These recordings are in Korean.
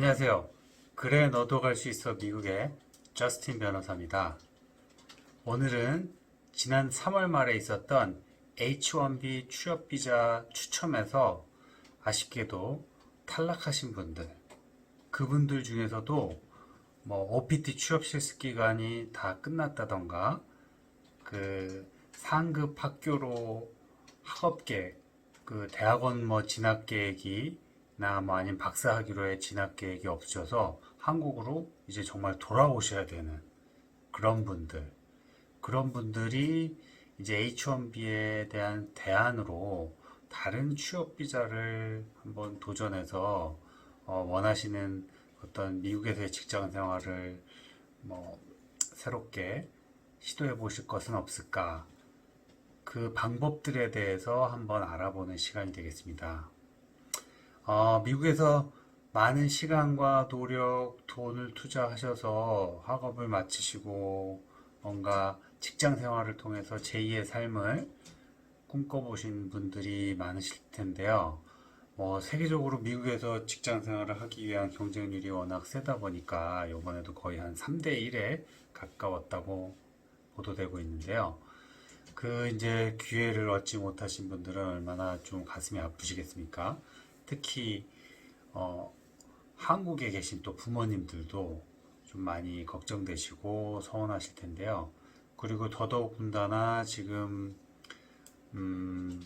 안녕하세요. 그래 너도 갈 수 있어 미국의 저스틴 변호사입니다. 오늘은 지난 3월 말에 있었던 H1B 취업 비자 추첨에서 아쉽게도 탈락하신 분들, 그분들 중에서도 뭐 OPT 취업 실습 기간이 다 끝났다던가 그 상급 학교로 학업 계획, 그 대학원 뭐 진학 계획이나 뭐 아니면 박사학위로의 진학 계획이 없으셔서 한국으로 이제 정말 돌아오셔야 되는 그런 분들, 그런 분들이 이제 H1B에 대한 대안으로 다른 취업 비자를 한번 도전해서 원하시는 어떤 미국에서의 직장 생활을 뭐 새롭게 시도해 보실 것은 없을까? 그 방법들에 대해서 한번 알아보는 시간이 되겠습니다. 미국에서 많은 시간과 노력, 돈을 투자하셔서 학업을 마치시고 뭔가 직장 생활을 통해서 제2의 삶을 꿈꿔보신 분들이 많으실 텐데요. 뭐 세계적으로 미국에서 직장 생활을 하기 위한 경쟁률이 워낙 세다 보니까 이번에도 거의 한 3대 1에 가까웠다고 보도되고 있는데요. 그 이제 기회를 얻지 못하신 분들은 얼마나 좀 가슴이 아프시겠습니까? 특히 어, 한국에 계신 또 부모님들도 좀 많이 걱정되시고 서운하실 텐데요. 그리고 더더군다나 지금 음,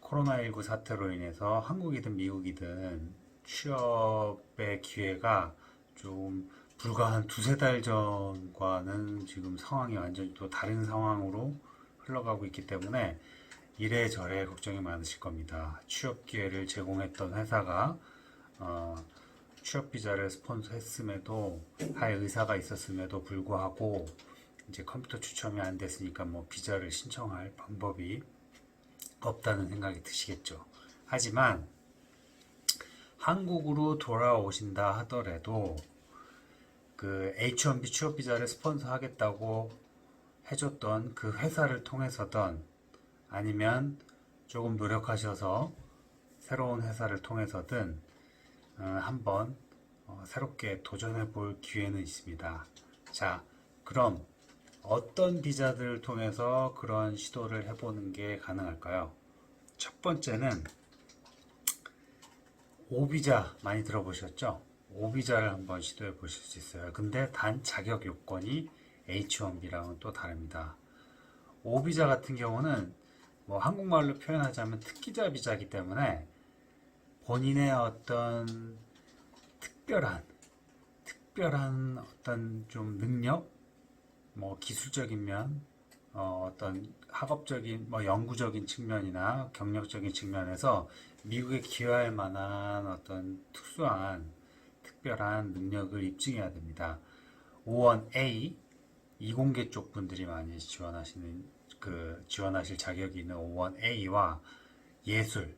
코로나19 사태로 인해서 한국이든 미국이든 취업의 기회가 좀 불과 한 두세 달 전과는 지금 상황이 완전히 또 다른 상황으로 흘러가고 있기 때문에 이래저래 걱정이 많으실 겁니다. 취업 기회를 제공했던 회사가 어, 취업 비자를 스폰서했음에도 할 의사가 있었음에도 불구하고 이제 컴퓨터 추첨이 안 됐으니까 뭐 비자를 신청할 방법이 없다는 생각이 드시겠죠. 하지만 한국으로 돌아오신다 하더라도 그 H1B 취업 비자를 스폰서 하겠다고 해줬던 그 회사를 통해서든 아니면 조금 노력하셔서 새로운 회사를 통해서든 한번 새롭게 도전해 볼 기회는 있습니다. 자, 그럼 어떤 비자들을 통해서 그런 시도를 해보는 게 가능할까요? 첫 번째는 오비자 많이 들어보셨죠? 오비자를 한번 시도해 보실 수 있어요. 근데 단 자격 요건이 H1B랑은 또 다릅니다. 오비자 같은 경우는 뭐 한국말로 표현하자면 특기자 비자이기 때문에 본인의 어떤 특별한 어떤 좀 능력, 뭐 기술적인 면, 어떤 학업적인 뭐 연구적인 측면이나 경력적인 측면에서 미국에 기여할 만한 어떤 특수한 특별한 능력을 입증해야 됩니다. 5원 A 이공계 쪽 분들이 많이 지원하실 자격이 있는 5원 A와 예술,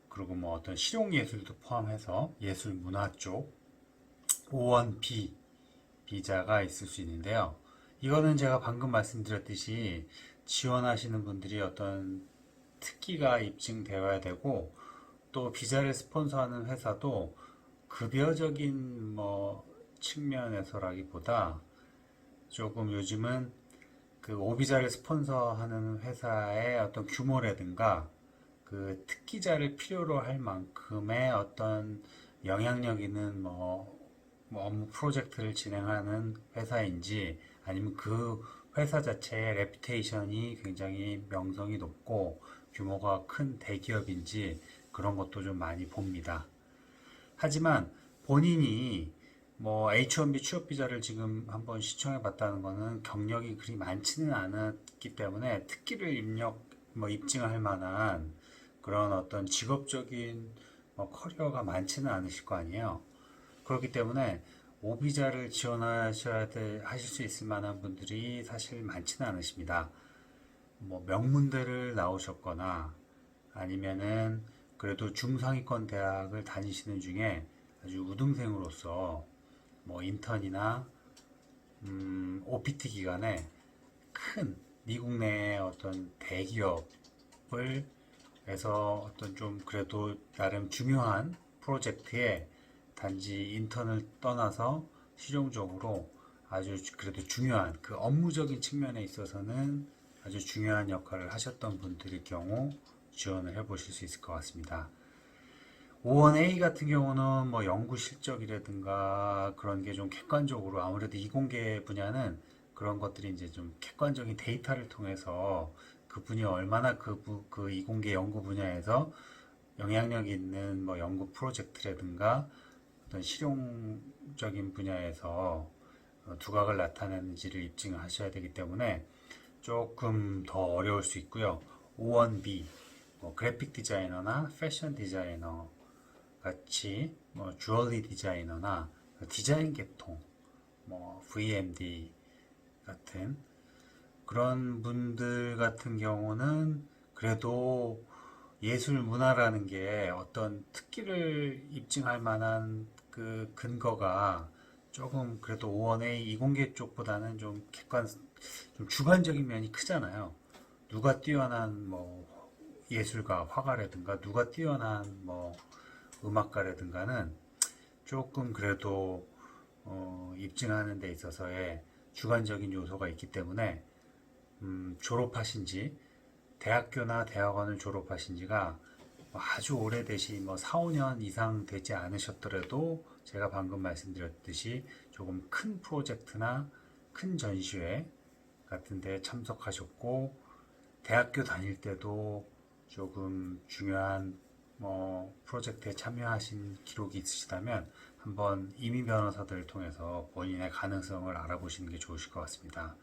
그리고 뭐 어떤 실용 예술도 포함해서 예술 문화 쪽 5원 B 비자가 있을 수 있는데요. 이거는 제가 방금 말씀드렸듯이 지원하시는 분들이 어떤 특기가 입증되어야 되고 또 비자를 스폰서하는 회사도 급여적인 뭐 측면에서라기보다 조금 요즘은 그 오비자를 스폰서하는 회사의 어떤 규모라든가 그 특기자를 필요로 할 만큼의 어떤 영향력 있는 뭐 업무 프로젝트를 진행하는 회사인지 아니면 그 회사 자체의 레퓨테이션이 굉장히 명성이 높고 규모가 큰 대기업인지 그런 것도 좀 많이 봅니다. 하지만 본인이 뭐 H1B 취업 비자를 지금 한번 시청해 봤다는 것은 경력이 그리 많지는 않았기 때문에 특기를 입증할 만한 그런 어떤 직업적인 커리어가 많지는 않으실 거 아니에요. 그렇기 때문에 오비자를 하실 수 있을 만한 분들이 사실 많지는 않으십니다. 뭐 명문대를 나오셨거나 아니면은 그래도 중상위권 대학을 다니시는 중에 아주 우등생으로서 뭐 인턴이나 OPT 기간에 큰 미국 내의 어떤 대기업을 해서 어떤 좀 그래도 나름 중요한 프로젝트에 단지 인턴을 떠나서 실용적으로 아주 그래도 중요한 그 업무적인 측면에 있어서는 아주 중요한 역할을 하셨던 분들일 경우 지원을 해 보실 수 있을 것 같습니다. 5원A 같은 경우는 뭐 연구 실적이라든가 그런 게 좀 객관적으로 아무래도 이공계 분야는 그런 것들이 이제 좀 객관적인 데이터를 통해서 그분이 얼마나 그 이공계 연구 분야에서 영향력 있는 뭐 연구 프로젝트라든가 어떤 실용적인 분야에서 두각을 나타내는지를 입증하셔야 되기 때문에 조금 더 어려울 수 있고요. 5원B, 뭐 그래픽 디자이너나 패션 디자이너 같이 뭐 주얼리 디자이너나 디자인 계통, 뭐 VMD 같은 그런 분들 같은 경우는 그래도 예술 문화라는 게 어떤 특기를 입증할 만한 그 근거가 조금 그래도 5원의 이공계 쪽보다는 좀 좀 주관적인 면이 크잖아요. 누가 뛰어난 뭐 예술가, 화가라든가 누가 뛰어난 뭐 음악가라든가는 조금 그래도 입증하는 데 있어서의 주관적인 요소가 있기 때문에 졸업하신 지 대학교나 대학원을 졸업하신 지가 아주 오래되신 뭐 4, 5년 이상 되지 않으셨더라도 제가 방금 말씀드렸듯이 조금 큰 프로젝트나 큰 전시회 같은 데 참석하셨고 대학교 다닐 때도 조금 중요한 뭐 프로젝트에 참여하신 기록이 있으시다면 한번 임의 변호사들을 통해서 본인의 가능성을 알아보시는 게 좋으실 것 같습니다.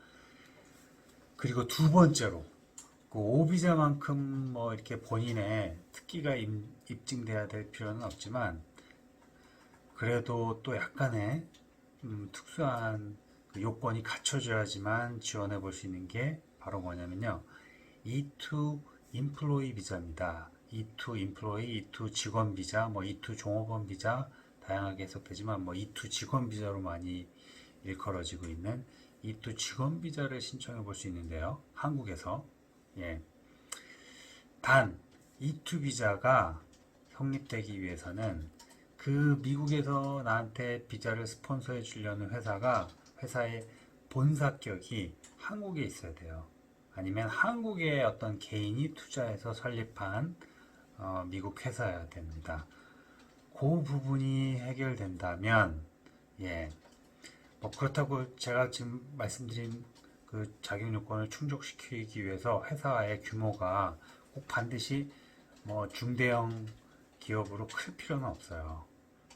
그리고 두 번째로 그 오비자만큼 뭐 이렇게 본인의 특기가 입증돼야 될 필요는 없지만 그래도 또 약간의 특수한 그 요건이 갖춰져야지만 지원해 볼 수 있는 게 바로 뭐냐면요. E2 인플로이 비자입니다. E2 인플로이, E2 직원 비자, 뭐 E2 종업원 비자 다양하게 해석되지만 뭐 E2 직원 비자로 많이 일컬어지고 있는 E2 직원 비자를 신청해 볼 수 있는데요. 한국에서 예. 단 E2 비자가 성립되기 위해서는 그 미국에서 나한테 비자를 스폰서해 주려는 회사의 본사격이 한국에 있어야 돼요. 아니면 한국의 어떤 개인이 투자해서 설립한 미국 회사여야 됩니다. 그 부분이 해결된다면 예, 뭐 그렇다고 제가 지금 말씀드린 그 자격 요건을 충족시키기 위해서 회사의 규모가 꼭 반드시 뭐 중대형 기업으로 클 필요는 없어요.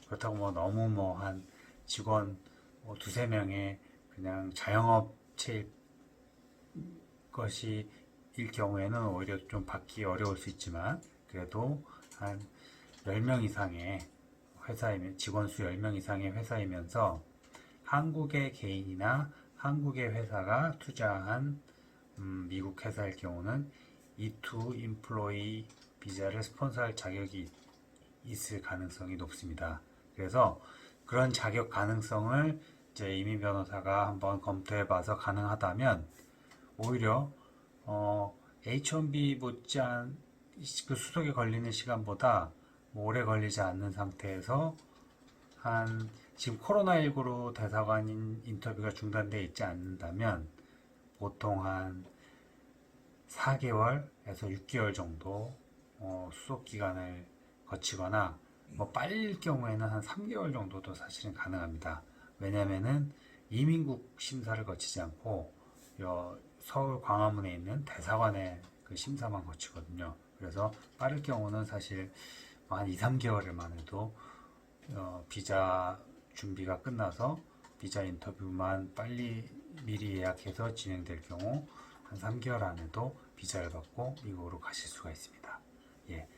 그렇다고 뭐 너무 뭐 한 직원 뭐 두세 명의 그냥 자영업체일 것이 일 경우에는 오히려 좀 받기 어려울 수 있지만 그래도 한 10명 이상의 회사이면 직원 수 10명 이상의 회사이면서 한국의 개인이나 한국의 회사가 투자한 미국 회사일 경우는 E2 인플로이 비자를 스폰서할 자격이 있을 가능성이 높습니다. 그래서 그런 자격 가능성을 이제 이민 변호사가 한번 검토해 봐서 가능하다면 오히려 H1B 못지않은 그 수속에 걸리는 시간보다 뭐 오래 걸리지 않는 상태에서 한 지금 코로나19로 대사관 인터뷰가 중단되어 있지 않는다면 보통 한 4개월에서 6개월 정도 수속 기간을 거치거나 뭐 빨릴 경우에는 한 3개월 정도도 사실은 가능합니다. 왜냐면은 이민국 심사를 거치지 않고 서울 광화문에 있는 대사관의 그 심사만 거치거든요. 그래서 빠를 경우는 사실 한 2, 3개월만 해도 비자 준비가 끝나서 비자 인터뷰만 빨리 미리 예약해서 진행될 경우 한 3개월 안에도 비자를 받고 미국으로 가실 수가 있습니다. 예.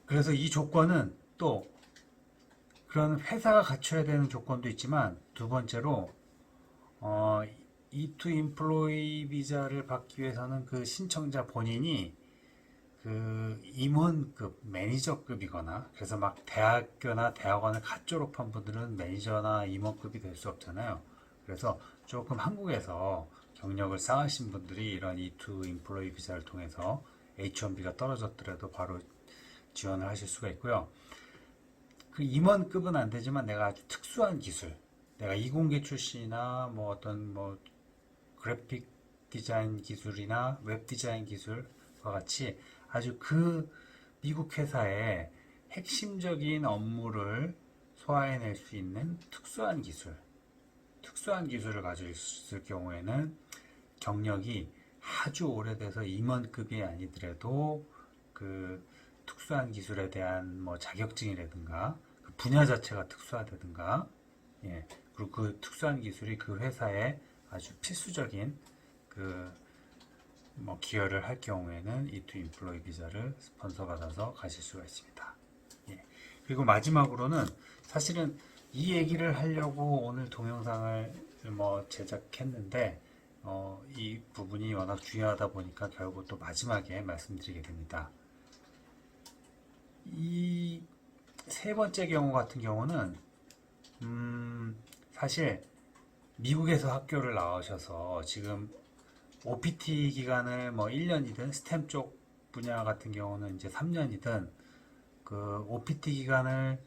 그래서 이 조건은 또 그런 회사가 갖춰야 되는 조건도 있지만 두 번째로 E2 인플로이 비자를 받기 위해서는 그 신청자 본인이 그 임원급, 매니저급이거나 그래서 막 대학교나 대학원을 갓 졸업한 분들은 매니저나 임원급이 될 수 없잖아요. 그래서 조금 한국에서 경력을 쌓으신 분들이 이런 E2 인플로이 비자를 통해서 H1B가 떨어졌더라도 바로 지원을 하실 수가 있고요. 그 임원급은 안 되지만 내가 아주 특수한 기술, 내가 이공계 출신이나 뭐 어떤 뭐 그래픽 디자인 기술이나 웹 디자인 기술과 같이 아주 그 미국 회사의 핵심적인 업무를 소화해낼 수 있는 특수한 기술을 가지고 있을 경우에는 경력이 아주 오래돼서 임원급이 아니더라도 그 특수한 기술에 대한 뭐 자격증이라든가 그 분야 자체가 특수하다든가 예, 그리고 그 특수한 기술이 그 회사에 아주 필수적인 그 뭐 기여를 할 경우에는 E2 인플로이 비자를 스폰서 받아서 가실 수가 있습니다. 예. 그리고 마지막으로는 사실은 이 얘기를 하려고 오늘 동영상을 뭐 제작했는데 이 부분이 워낙 중요하다 보니까 결국 또 마지막에 말씀드리게 됩니다. 이 세 번째 경우 같은 경우는 사실 미국에서 학교를 나오셔서 지금 OPT 기간을 뭐 1년이든 스템 쪽 분야 같은 경우는 이제 3년이든 그 OPT 기간을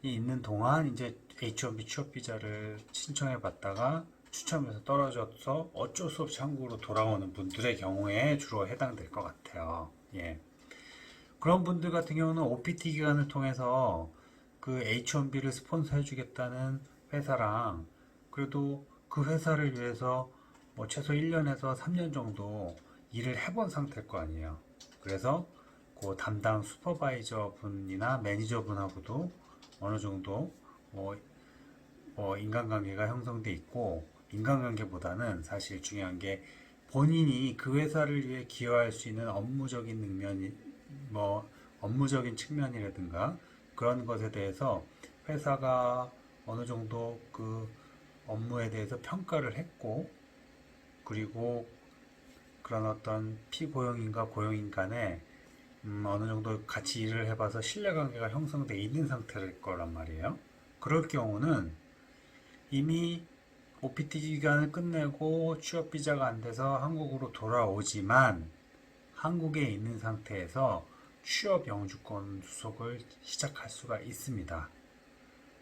있는 동안 이제 H1B 취업 비자를 신청해 봤다가 추첨해서 떨어져서 어쩔 수 없이 한국으로 돌아오는 분들의 경우에 주로 해당될 것 같아요. 예. 그런 분들 같은 경우는 OPT 기간을 통해서 그 H1B를 스폰서 해주겠다는 회사랑 그래도 그 회사를 위해서 뭐 최소 1년에서 3년 정도 일을 해본 상태일 거 아니에요. 그래서 그 담당 슈퍼바이저 분이나 매니저 분하고도 어느 정도 인간관계가 형성돼 있고 인간관계보다는 사실 중요한 게 본인이 그 회사를 위해 기여할 수 있는 업무적인 능력이 뭐 업무적인 측면이라든가 그런 것에 대해서 회사가 어느 정도 그 업무에 대해서 평가를 했고 그리고 그런 어떤 피고용인과 고용인 간에 어느 정도 같이 일을 해봐서 신뢰관계가 형성돼 있는 상태일 거란 말이에요. 그럴 경우는 이미 OPT 기간을 끝내고 취업 비자가 안 돼서 한국으로 돌아오지만 한국에 있는 상태에서 취업 영주권 수속을 시작할 수가 있습니다.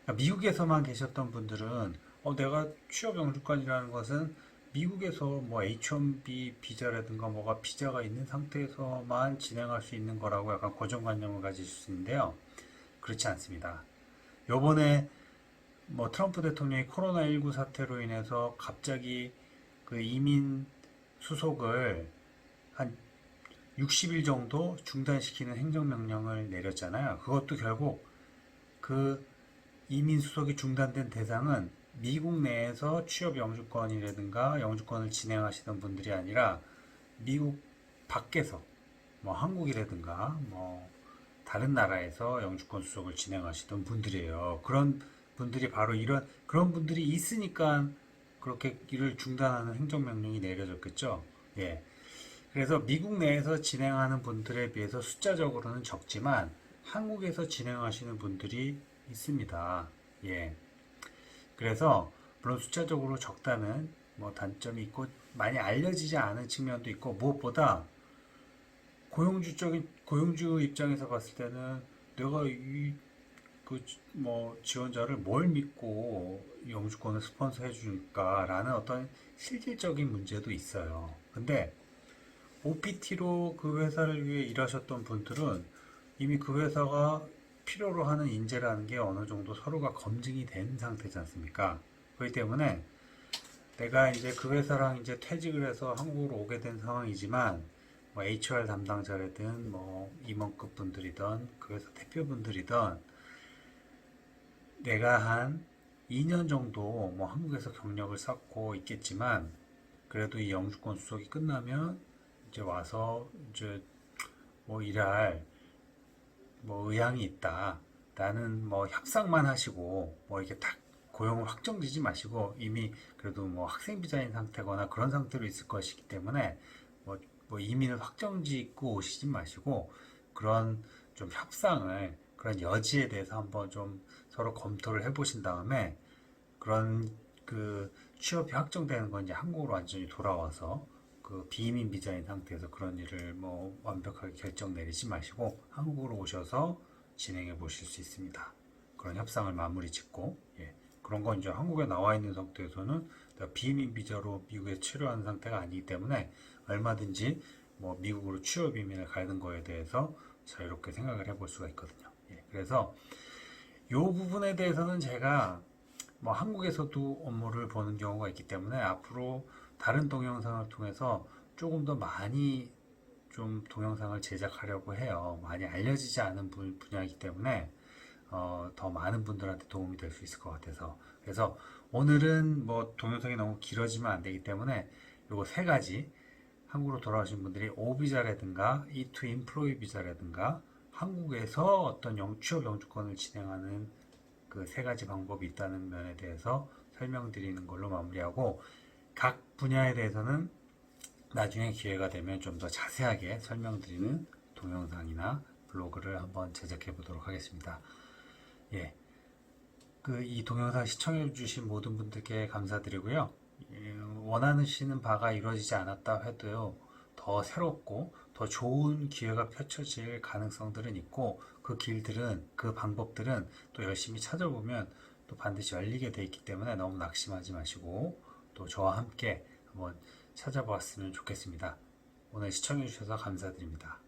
그러니까 미국에서만 계셨던 분들은 내가 취업 영주권이라는 것은 미국에서 뭐 H1B 비자라든가 뭐가 비자가 있는 상태에서만 진행할 수 있는 거라고 약간 고정관념을 가질 수 있는데요. 그렇지 않습니다. 요번에 뭐 트럼프 대통령이 코로나19 사태로 인해서 갑자기 그 이민 수속을 한 60일 정도 중단시키는 행정명령을 내렸잖아요. 그것도 결국 그 이민 수속이 중단된 대상은 미국 내에서 취업 영주권이라든가 영주권을 진행하시던 분들이 아니라 미국 밖에서 뭐 한국이라든가 뭐 다른 나라에서 영주권 수속을 진행하시던 분들이에요. 그런 분들이 바로 그런 분들이 있으니까 그렇게 일을 중단하는 행정명령이 내려졌겠죠. 예. 그래서 미국 내에서 진행하는 분들에 비해서 숫자적으로는 적지만 한국에서 진행하시는 분들이 있습니다. 예. 그래서 물론 숫자적으로 적다는 뭐 단점이 있고 많이 알려지지 않은 측면도 있고 무엇보다 고용주 입장에서 봤을 때는 내가 뭐 지원자를 뭘 믿고 영주권을 스폰서 해줄까라는 어떤 실질적인 문제도 있어요. 근데 OPT로 그 회사를 위해 일하셨던 분들은 이미 그 회사가 필요로 하는 인재라는 게 어느 정도 서로가 검증이 된 상태지 않습니까? 그렇기 때문에 내가 이제 그 회사랑 이제 퇴직을 해서 한국으로 오게 된 상황이지만 뭐 HR 담당자라든 뭐 임원급 분들이든 그 회사 대표분들이든 내가 한 2년 정도 뭐 한국에서 경력을 쌓고 있겠지만 그래도 이 영주권 수속이 끝나면 이제 와서 이제 뭐 일할 뭐 의향이 있다. 나는 뭐 협상만 하시고 뭐 이렇게 딱 고용을 확정지지 마시고 이미 그래도 뭐 학생 비자인 상태거나 그런 상태로 있을 것이기 때문에 뭐 이민을 확정짓고 오시지 마시고 그런 좀 협상을 그런 여지에 대해서 한번 좀 서로 검토를 해보신 다음에 그런 그 취업이 확정되는 건 이제 한국으로 완전히 돌아와서 그 비이민 비자인 상태에서 그런 일을 뭐 완벽하게 결정 내리지 마시고 한국으로 오셔서 진행해 보실 수 있습니다. 그런 협상을 마무리 짓고, 예. 그런 건 이제 한국에 나와 있는 상태에서는 내가 비移비자로 미국에 체류한 상태가 아니기 때문에 얼마든지 뭐 미국으로 취업 이민을 가는 거에 대해서 자유롭게 생각을 해볼 수가 있거든요. 예. 그래서 이 부분에 대해서는 제가 뭐 한국에서도 업무를 보는 경우가 있기 때문에 앞으로 다른 동영상을 통해서 조금 더 많이 좀 동영상을 제작하려고 해요. 많이 알려지지 않은 분야이기 때문에 더 많은 분들한테 도움이 될 수 있을 것 같아서. 그래서 오늘은 뭐 동영상이 너무 길어지면 안 되기 때문에 요거 세 가지, 한국으로 돌아오신 분들이 오비자라든가 E2 인플로이 비자라든가 한국에서 어떤 취업 영주권을 진행하는 그 세 가지 방법이 있다는 면에 대해서 설명드리는 걸로 마무리하고, 각 분야에 대해서는 나중에 기회가 되면 좀 더 자세하게 설명드리는 동영상이나 블로그를 한번 제작해 보도록 하겠습니다. 예. 이 동영상 시청해 주신 모든 분들께 감사드리고요. 원하시는 바가 이루어지지 않았다 해도요, 더 새롭고 더 좋은 기회가 펼쳐질 가능성들은 있고, 그 길들은, 그 방법들은 또 열심히 찾아보면 또 반드시 열리게 돼 있기 때문에 너무 낙심하지 마시고 또 저와 함께 한번 찾아보았으면 좋겠습니다. 오늘 시청해 주셔서 감사드립니다.